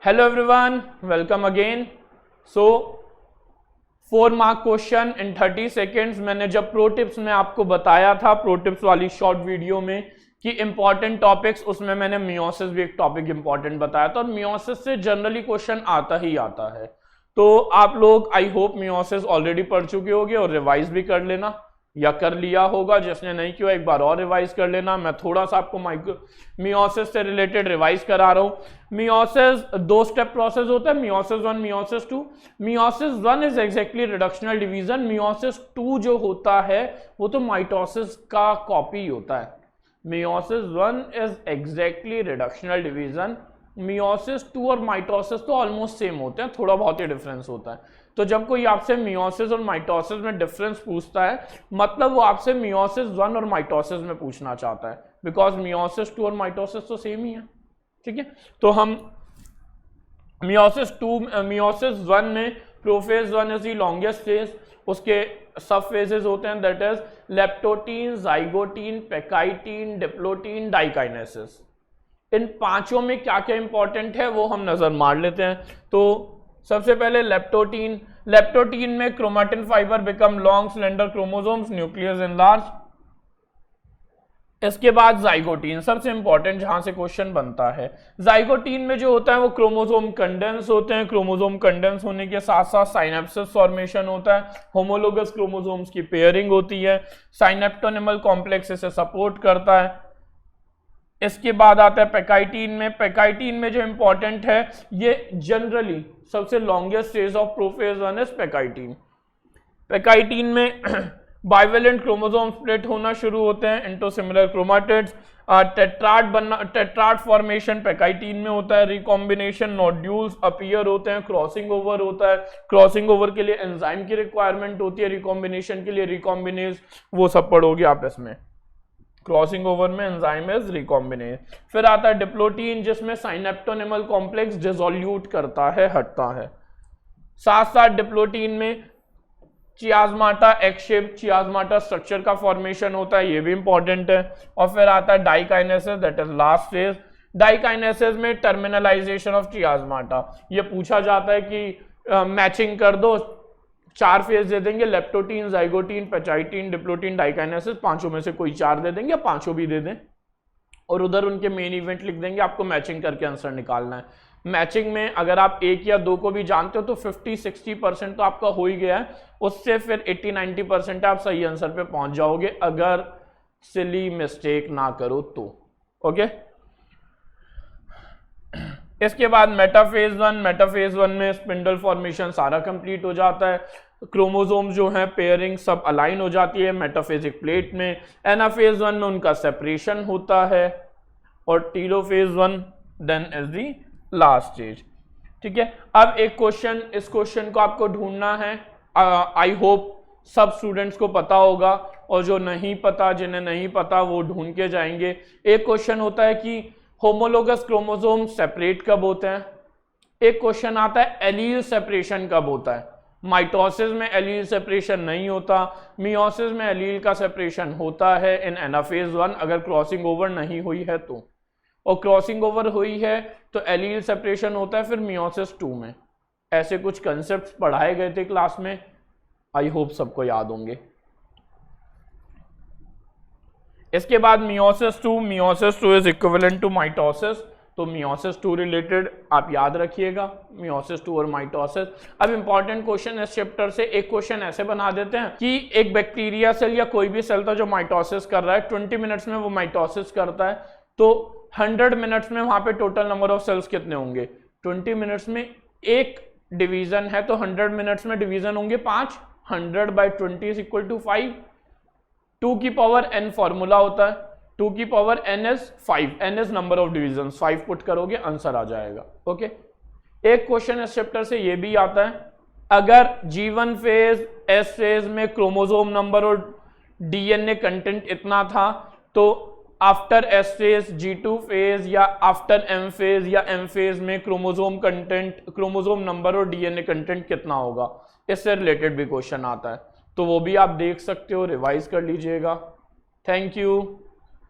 Hello everyone, welcome again. So 4 mark question in 30 seconds. मैंने जब pro tips में आपको बताया था, प्रो टिप्स वाली शॉर्ट वीडियो में, कि इंपॉर्टेंट टॉपिक्स, उसमें मैंने मियोसिस भी एक टॉपिक इंपॉर्टेंट बताया था और मियोसिस से जनरली क्वेश्चन आता ही आता है। तो आप लोग आई होप मियोसिस ऑलरेडी पढ़ चुके होंगे और रिवाइज भी कर लेना या कर लिया होगा। जिसने नहीं किया एक बार और रिवाइज कर लेना। मैं थोड़ा सा आपको मियोसिस से रिलेटेड रिवाइज करा रहा हूं। मियोसिस 2 स्टेप प्रोसेस होता है, meiosis 1 meiosis 2। Meiosis 1 is exactly reductional division. Meiosis 2 जो होता है वो तो माइटोसिस का कॉपी होता है। Meiosis 1 is exactly reductional division. Meiosis 2 और माइटोसिस तो ऑलमोस्ट सेम होते हैं, थोड़ा बहुत ही डिफरेंस होता है। तो जब कोई आपसे मियोसिस और माइटोसिस में डिफरेंस पूछता है, मतलब वो आपसे मियोसिस 1 और माइटोसिस में पूछना चाहता है, बिकॉज मियोसिस 2 और माइटोसिस तो सेम ही है। ठीक है, तो हम मियोसिस 1 में prophase 1 is the longest phase. उसके सब फेजेस होते हैं, that is leptotene, zygotene, pachytene, diplotene, diakinesis. इन पांचों में क्या क्या इंपॉर्टेंट है वो हम नजर मार लेते हैं। तो सबसे पहले लेप्टोटीन में chromatin fibre become long slender chromosomes, nucleus enlarge. इसके बाद जाइगोटीन, सबसे इंपॉर्टेंट जहां से क्वेश्चन बनता है। जाइगोटीन में जो होता है वो क्रोमोसोम कंडेंस होते हैं। क्रोमोसोम कंडेंस होने के साथ साथ साइनेप्सिस फॉर्मेशन होता है, होमोलोगस क्रोमोसोम्स की पेयरिंग होती है, साइनेप्टोनिमल कॉम्प्लेक्स इसे सपोर्ट करता है। इसके बाद आता है पेकाइटीन में। पेकाइटीन में जो इंपॉर्टेंट है, ये जनरली सबसे longest phase of prophase 1 is pachytene. Pachytene में बाइवेलेंट क्रोमोसोम स्प्लिट होना शुरू होते हैं into similar chromatids. Tetrad formation pachytene में होता है। रिकॉम्बिनेशन नोड्यूल्स अपीयर होते हैं। क्रॉसिंग ओवर होता है। क्रॉसिंग ओवर के लिए एंजाइम की रिक्वायरमेंट होती है, रिकॉम्बिनेशन के लिए रिकॉम्बिनेज, वो सब पढ़ोगे आप इसमें। क्रॉसिंग ओवर में एंजाइम इज रिकॉम्बिनेज। फिर आता है डिप्लोटीन, जिसमें साइनेप्टोनिमल कॉम्प्लेक्स डिसोल्यूट करता है, हटता है। साथ साथ डिप्लोटीन में चियाज़माटा, एक्स शेप चियाज़माटा स्ट्रक्चर का फॉर्मेशन होता है, ये भी इंपॉर्टेंट है। और फिर आता है diakinesis, that is last phase. Diakinesis में टर्मिनलाइजेशन ऑफ चियाज़माटा। ये पूछा जाता है कि मैचिंग कर दो, 4 फेज दे देंगे, leptotene, zygotene, pachytene, diplotene, diakinesis, पांचों में से कोई 4 दे देंगे या पांचों भी दे दें, और उधर उनके मेन इवेंट लिख देंगे। आपको मैचिंग करके आंसर निकालना है। मैचिंग में अगर आप 1 या 2 को भी जानते हो तो 50-60% तो आपका हो ही गया है। उससे फिर 80-90% आप सही आंसर पे पहुंच जाओगे, अगर सिली मिस्टेक ना करो तो। ओके, इसके बाद मेटाफेज 1 में स्पिंडल फॉर्मेशन सारा कंप्लीट हो जाता है। क्रोमोसोम जो है पेयरिंग सब अलाइन हो जाती है मेटाफेजिक प्लेट में। एनाफेज 1 में उनका सेपरेशन होता है और telophase 1 then is the last stage. ठीक है, अब एक क्वेश्चन, इस क्वेश्चन को आपको ढूंढना है। आई होप सब स्टूडेंट्स को पता होगा, और जो नहीं पता, जिन्हें नहीं पता वो ढूंढ के जाएंगे। एक क्वेश्चन होता है कि होमोलोगस क्रोमोसोम सेपरेट कब होते हैं। एक क्वेश्चन आता है एलील सेपरेशन कब होता है। माइटोसिस में एलील सेपरेशन नहीं होता, मियोसिस में एलील का सेपरेशन होता है इन एनाफेज 1, अगर क्रॉसिंग ओवर नहीं हुई है तो। और क्रॉसिंग ओवर हुई है तो एलील सेपरेशन होता है फिर मियोसिस 2 में। ऐसे कुछ कंसेप्ट पढ़ाए गए थे क्लास में, आई होप सबको याद होंगे। इसके बाद meiosis 2 is equivalent to mitosis. तो मियोसिस 2 रिलेटेड आप याद रखिएगा, मियोसिस 2 और माइटोसिस। अब इंपॉर्टेंट क्वेश्चन इस चैप्टर से, एक क्वेश्चन ऐसे बना देते हैं कि एक बैक्टीरिया सेल या कोई भी सेल था जो माइटोसिस कर रहा है, 20 मिनट्स में वो माइटोसिस करता है, तो 100 मिनट्स में वहां पे टोटल नंबर ऑफ सेल्स कितने होंगे। 20 मिनट्स में एक डिवीजन है तो 100 मिनट्स में डिवीजन होंगे 5। 100/20 इज इक्वल टू 5। 2 की पावर n फॉर्मूला होता है, 2 की power n is 5, n is number of division, 5 put करोगे आंसर आ जाएगा। ओके, एक क्वेश्चन इस चैप्टर से ये भी आता है, अगर G1 फेज, S फेज में क्रोमोसोम नंबर और DNA कंटेंट इतना था, तो after S phase, G2 phase या आफ्टर M फेज या M फेज में क्रोमोसोम कंटेंट, क्रोमोसोम नंबर और DNA कंटेंट कितना होगा। इससे रिलेटेड भी क्वेश्चन आता है, तो वो भी आप देख सकते हो, रिवाइज कर लीजिएगा। Thank you.